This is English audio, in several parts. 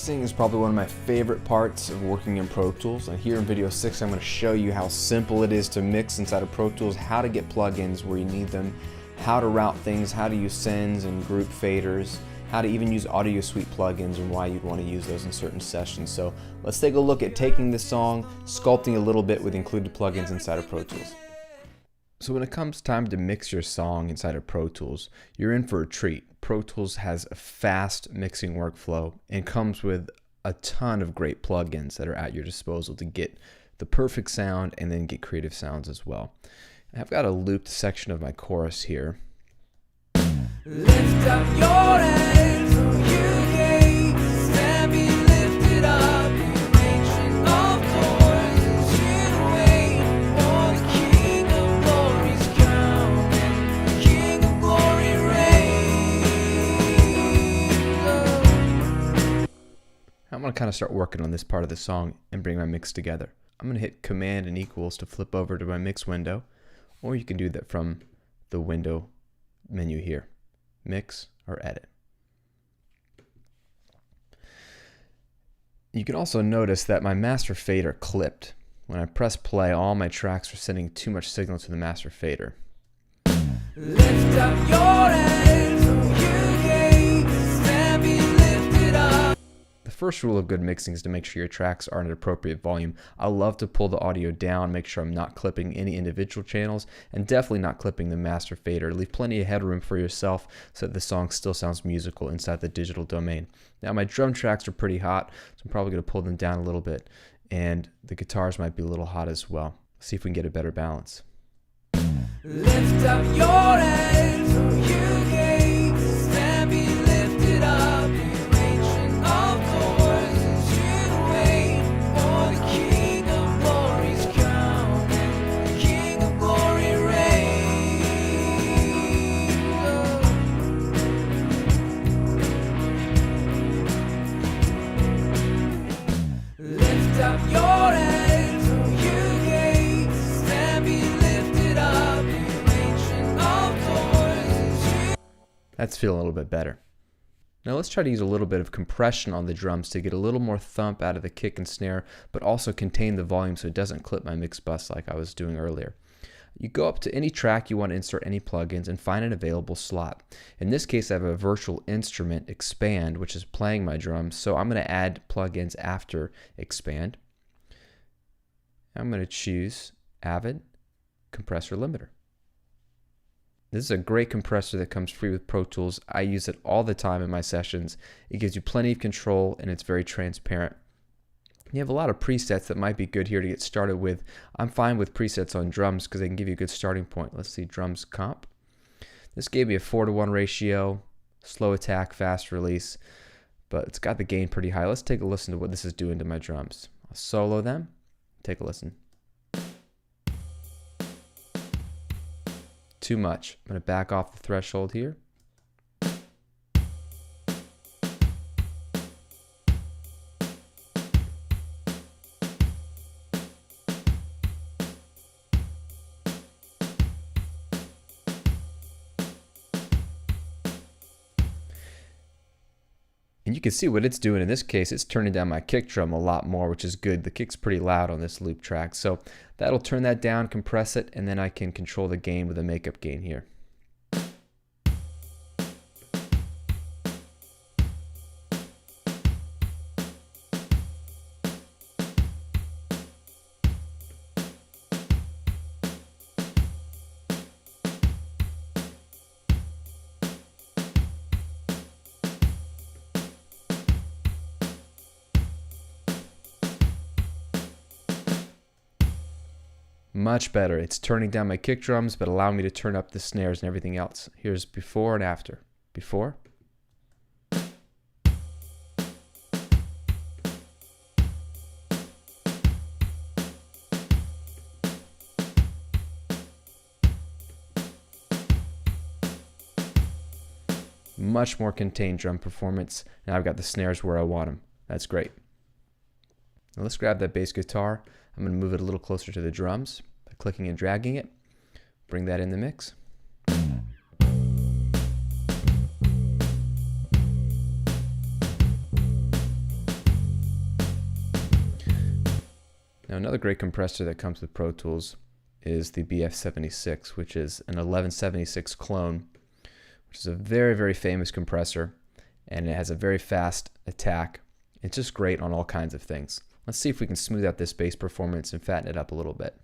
Mixing is probably one of my favorite parts of working in Pro Tools, and here in video 6 I'm going to show you how simple it is to mix inside of Pro Tools, how to get plugins where you need them, how to route things, how to use sends and group faders, how to even use Audio Suite plugins and why you'd want to use those in certain sessions. So let's take a look at taking this song, sculpting a little bit with included plugins inside of Pro Tools. So when it comes time to mix your song inside of Pro Tools, you're in for a treat. Pro Tools has a fast mixing workflow and comes with a ton of great plugins that are at your disposal to get the perfect sound and then get creative sounds as well. I've got a looped section of my chorus here. Lift up your hands, you gates, stand be lifted up, ancient of doors, you wait for the King of Glory's crown, and the King of Glory reigns. I'm going to kind of start working on this part of the song and bring my mix together. I'm going to hit Command and equals to flip over to my mix window, or you can do that from the window menu here. Mix or edit. You can also notice that my master fader clipped. When I press play, all my tracks are sending too much signal to the master fader. Lift up your hands, you gates, stand be lifted up. The first rule of good mixing is to make sure your tracks are at an appropriate volume. I love to pull the audio down, make sure I'm not clipping any individual channels, and definitely not clipping the master fader. Leave plenty of headroom for yourself so that the song still sounds musical inside the digital domain. Now my drum tracks are pretty hot, so I'm probably going to pull them down a little bit, and the guitars might be a little hot as well. See if we can get a better balance. Lift up your hands, you gates, stand be lifted up. That's feeling a little bit better. Now let's try to use a little bit of compression on the drums to get a little more thump out of the kick and snare, but also contain the volume so it doesn't clip my mix bus like I was doing earlier. You go up to any track you want to insert any plugins and find an available slot. In this case I have a virtual instrument, Expand, which is playing my drums, so I'm going to add plugins after Expand. I'm going to choose Avid Compressor Limiter. This is a great compressor that comes free with Pro Tools. I use it all the time in my sessions. It gives you plenty of control and it's very transparent. You have a lot of presets that might be good here to get started with. I'm fine with presets on drums because they can give you a good starting point. Let's see, drums comp. This gave me a 4:1 ratio, slow attack, fast release, but it's got the gain pretty high. Let's take a listen to what this is doing to my drums. I'll solo them. Take a listen. Too much. I'm going to back off the threshold here. And you can see what it's doing in this case. It's turning down my kick drum a lot more, which is good. The kick's pretty loud on this loop track. So that'll turn that down, compress it, and then I can control the gain with a makeup gain here. Much better. It's turning down my kick drums, but allowing me to turn up the snares and everything else. Here's before and after. Before. Much more contained drum performance. Now I've got the snares where I want them. That's great. Now let's grab that bass guitar. I'm going to move it a little closer to the drums by clicking and dragging it. Bring that in the mix. another great compressor that comes with Pro Tools is the BF76, which is an 1176 clone, which is a very, very famous compressor, and it has a very fast attack. It's just great on all kinds of things. Let's see if we can smooth out this bass performance and fatten it up a little bit.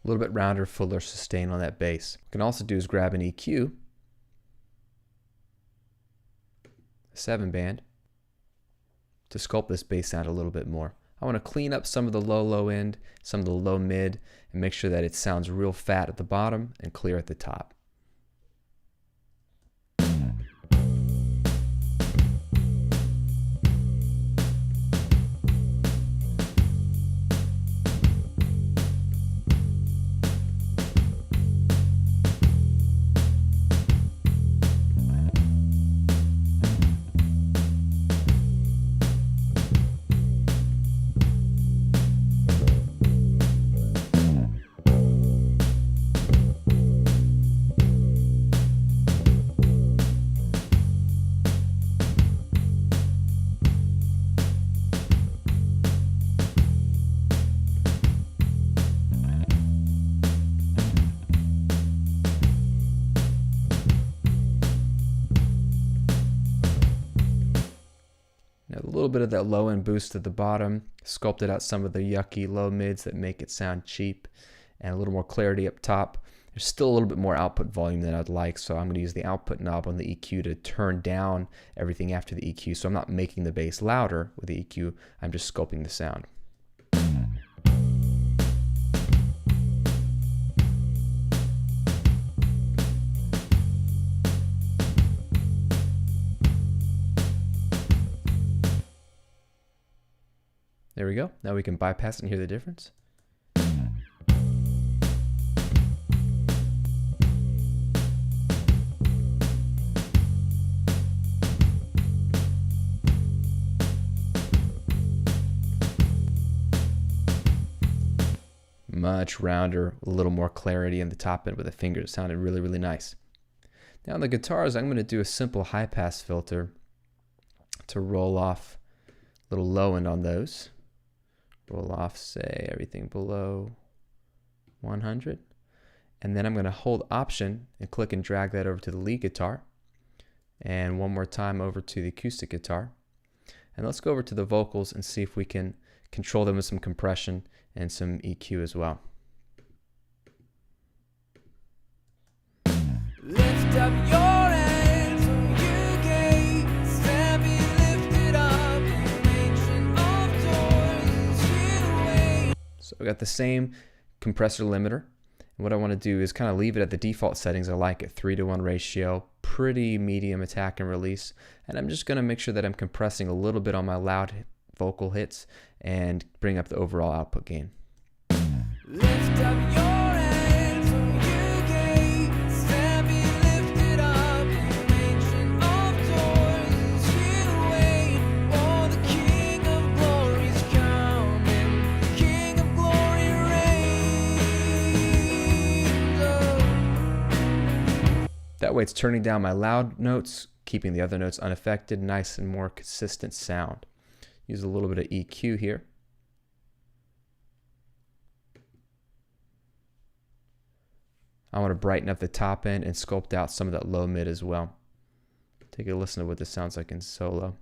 A little bit rounder, fuller sustain on that bass. What we can also do is grab an EQ, a 7-band, to sculpt this bass sound a little bit more. I want to clean up some of the low end, some of the low mid, and make sure that it sounds real fat at the bottom and clear at the top. A little bit of that low end boost at the bottom, sculpted out some of the yucky low mids that make it sound cheap, and a little more clarity up top. There's still a little bit more output volume than I'd like, so I'm going to use the output knob on the EQ to turn down everything after the EQ, so I'm not making the bass louder with the EQ, I'm just sculpting the sound. There we go. Now we can bypass it and hear the difference. Much rounder, a little more clarity in the top end with the fingers. It sounded really, really nice. Now on the guitars, I'm going to do a simple high pass filter to roll off a little low end on those. Roll off, say, everything below 100. And then I'm going to hold Option and click and drag that over to the lead guitar. And one more time over to the acoustic guitar. And let's go over to the vocals and see if we can control them with some compression and some EQ as well. Lift up your hands, you gates, and be lifted up, ancient of doors, you wait. So I got the same compressor limiter. And what I want to do is kind of leave it at the default settings. I like it, 3:1 ratio, pretty medium attack and release. And I'm just going to make sure that I'm compressing a little bit on my loud vocal hits and bring up the overall output gain. Lift up your hands, you gates, and be lifted up, ancient of doors, you wait, for the King of Glory's coming, King of Glory reigns. That way it's turning down my loud notes, keeping the other notes unaffected, nice and more consistent sound. Use a little bit of EQ here. I want to brighten up the top end and sculpt out some of that low mid as well. Take a listen to what this sounds like in solo.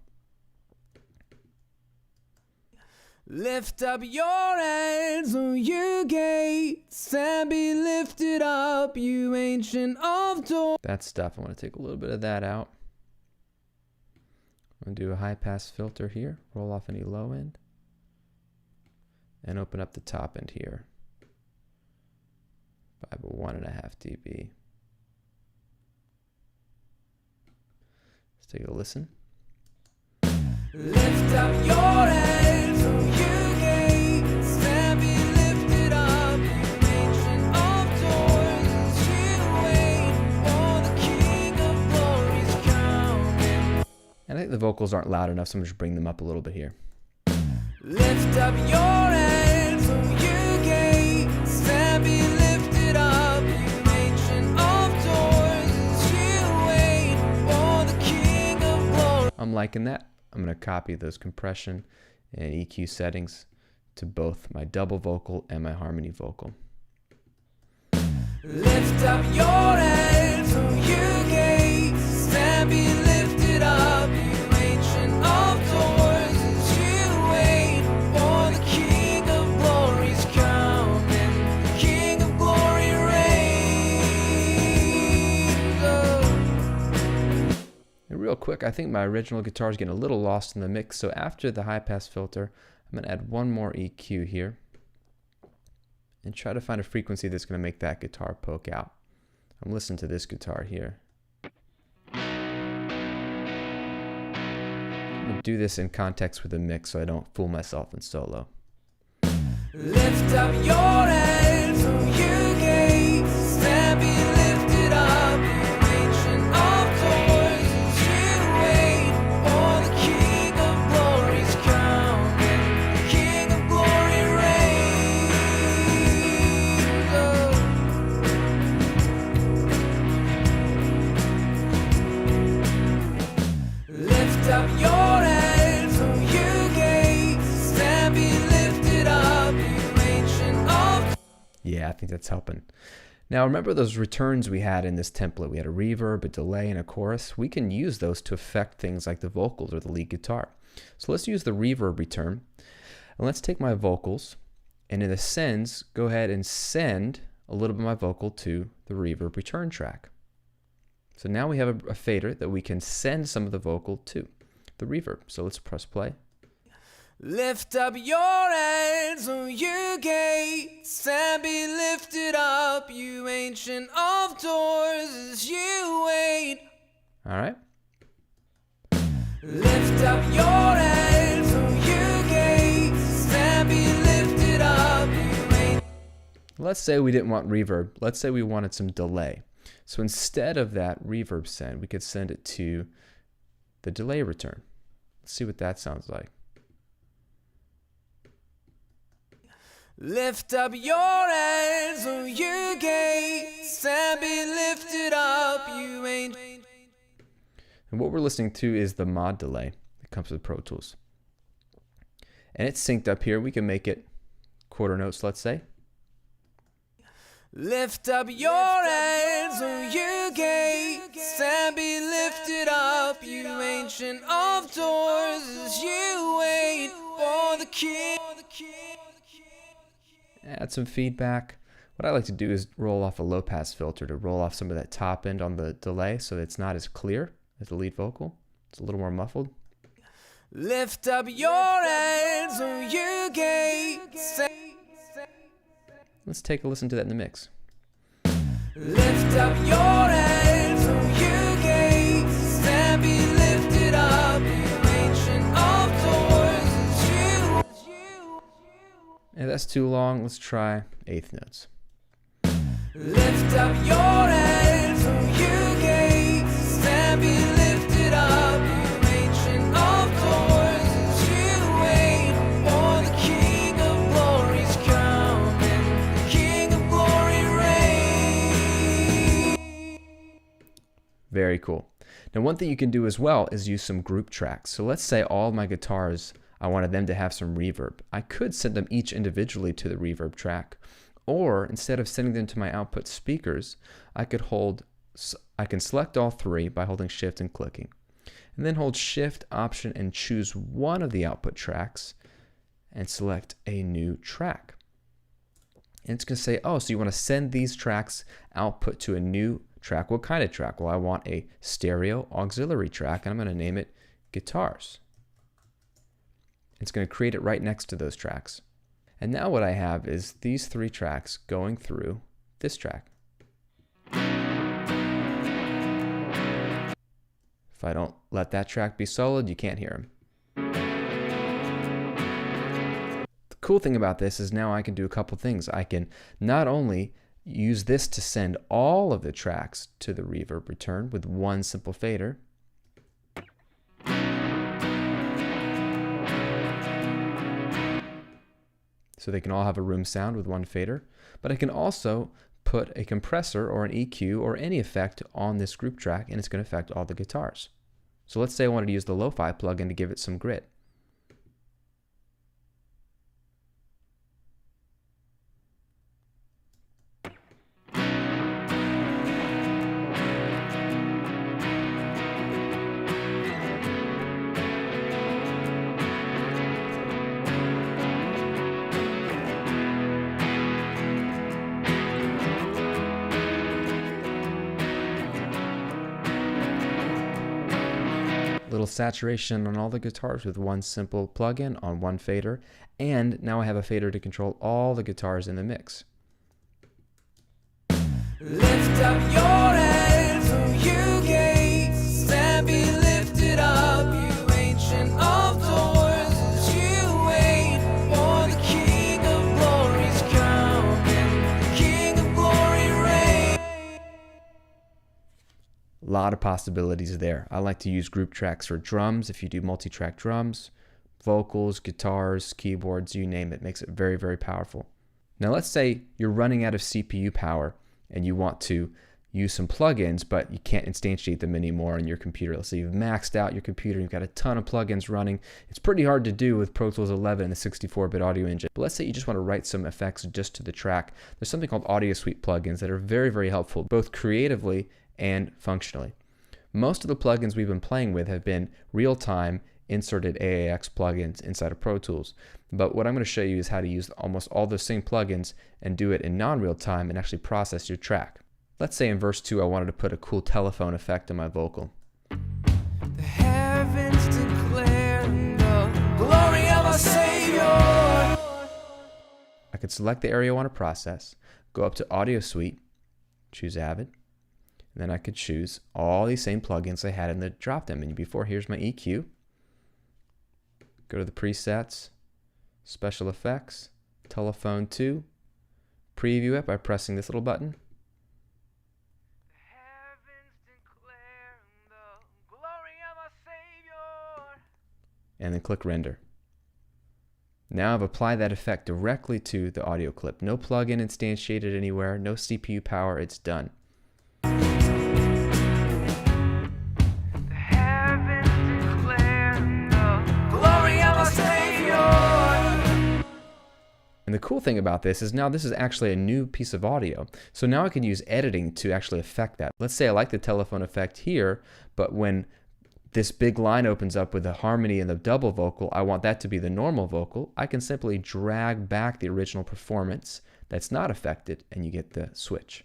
Lift up your heads, O you gates, and be lifted up, you ancient of doors. That stuff, I want to take a little bit of that out. I'm going to do a high pass filter here, roll off any low end, and open up the top end here by 1.5 dB. Let's take a listen. Lift up your heads, O you gates, and be lifted up, you ancient of doors, you wait for the King of Glory's coming. And I think the vocals aren't loud enough, so I'm just bring them up a little bit here. Lift up your heads, O you gates, and be lifted up, you ancient of doors, you wait for the King of Glory. I'm liking that. I'm going to copy those compression and EQ settings to both my double vocal and my harmony vocal. Lift up your heads, O you gates, and be lifted up, you ancient of doors, you wait for the King of Glory's coming, the King of Glory reigns. And real quick, I think my original guitar is getting a little lost in the mix, so after the high pass filter, I'm going to add one more EQ here and try to find a frequency that's going to make that guitar poke out. I'm listening to this guitar here. I'm going to do this in context with the mix so I don't fool myself in solo. Lift up your heads, O you gates, and be lifted up, you ancient of doors, you wait for the King of Glory's coming, the King of Glory reigns. Lift up your heads, O you gates, and be lifted up, you ancient of... Yeah, I think that's helping. Now remember those returns we had in this template. We had a reverb, a delay, and a chorus. We can use those to affect things like the vocals or the lead guitar. So let's use the reverb return. And let's take my vocals, and in the sends, go ahead and send a little bit of my vocal to the reverb return track. So now we have a fader that we can send some of the vocal to the reverb. So let's press play. Lift up your heads, O you gates, and be lifted up, you ancient of doors, as you wait. All right. Lift up your heads, O you gates, and be lifted up, you ancient... Let's say we didn't want reverb. Let's say we wanted some delay. So instead of that reverb send, we could send it to the delay return. Let's see what that sounds like. Lift up your heads, O you gates, and be lifted up, you ain't... And what we're listening to is the mod delay that comes with Pro Tools. And it's synced up here. We can make it quarter notes, let's say. Lift up your heads, O you gates, and be lifted up, you ancient of doors, as you wait for the King. Add some feedback. What I like to do is roll off a low pass filter to roll off some of that top end on the delay so it's not as clear as the lead vocal. It's a little more muffled. Lift up your heads, O you gates. Let's take a listen to that in the mix. Lift up your heads, O you gates, and be lifted up, you ancient of doors, as you... If that's too long, let's try eighth notes. Lift up your heads, O you gates, and be lifted up, you ancient of doors, as you wait for the King of Glory's coming, the King of Glory reigns. Very cool. Now one thing you can do as well is use some group tracks. So let's say all my guitars, I wanted them to have some reverb. I could send them each individually to the reverb track, or instead of sending them to my output speakers, I can select all three by holding Shift and clicking, and then hold Shift, Option, and choose one of the output tracks, and select a new track. And it's going to say, oh, so you want to send these tracks output to a new track. What kind of track? Well, I want a stereo auxiliary track, and I'm going to name it guitars. It's going to create it right next to those tracks. And now what I have is these 3 tracks going through this track. If I don't let that track be solid, you can't hear them. The cool thing about this is now I can do a couple things. I can not only use this to send all of the tracks to the reverb return with one simple fader, so they can all have a room sound with one fader, but I can also put a compressor or an EQ or any effect on this group track, and it's going to affect all the guitars. So let's say I wanted to use the Lo-Fi plugin to give it some grit. Little saturation on all the guitars with one simple plugin on one fader, and now I have a fader to control all the guitars in the mix. Lift up your heads, O you gates, and be lifted up, you ancient of doors, as you wait for the King of Glory's coming, the King of Glory reigns. A lot of possibilities there. I like to use group tracks for drums. If you do multi-track drums, vocals, guitars, keyboards, you name it, makes it very, very powerful. Now let's say you're running out of CPU power and you want to use some plugins, but you can't instantiate them anymore on your computer. Let's say you've maxed out your computer, you've got a ton of plugins running. It's pretty hard to do with Pro Tools 11 and the 64-bit audio engine. But let's say you just want to write some effects just to the track. There's something called Audio Suite plugins that are very, very helpful, both creatively and functionally. Most of the plugins we've been playing with have been real-time inserted AAX plugins inside of Pro Tools. But what I'm going to show you is how to use almost all those same plugins and do it in non-real time and actually process your track. Let's say in verse 2 I wanted to put a cool telephone effect on my vocal. The heavens declare the glory of our Savior. I could select the area I want to process, go up to Audio Suite, choose Avid, and then I could choose all these same plugins I had in the drop-down menu before. Here's my EQ. Go to the presets, special effects, telephone 2, preview it by pressing this little button. And then click render. Now I've applied that effect directly to the audio clip. No plugin instantiated anywhere, no CPU power, it's done. And the cool thing about this is now this is actually a new piece of audio. So now I can use editing to actually affect that. Let's say I like the telephone effect here, but when this big line opens up with the harmony and the double vocal, I want that to be the normal vocal. I can simply drag back the original performance that's not affected, and you get the switch.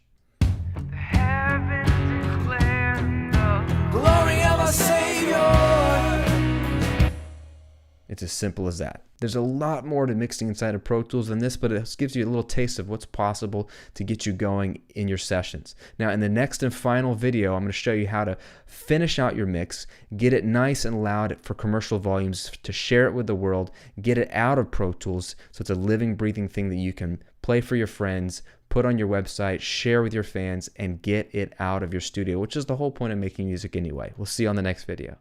The heavens declare the glory of our Savior. It's as simple as that. There's a lot more to mixing inside of Pro Tools than this, but it gives you a little taste of what's possible to get you going in your sessions. Now, in the next and final video, I'm going to show you how to finish out your mix, get it nice and loud for commercial volumes, to share it with the world, get it out of Pro Tools so it's a living, breathing thing that you can play for your friends, put on your website, share with your fans, and get it out of your studio, which is the whole point of making music anyway. We'll see you on the next video.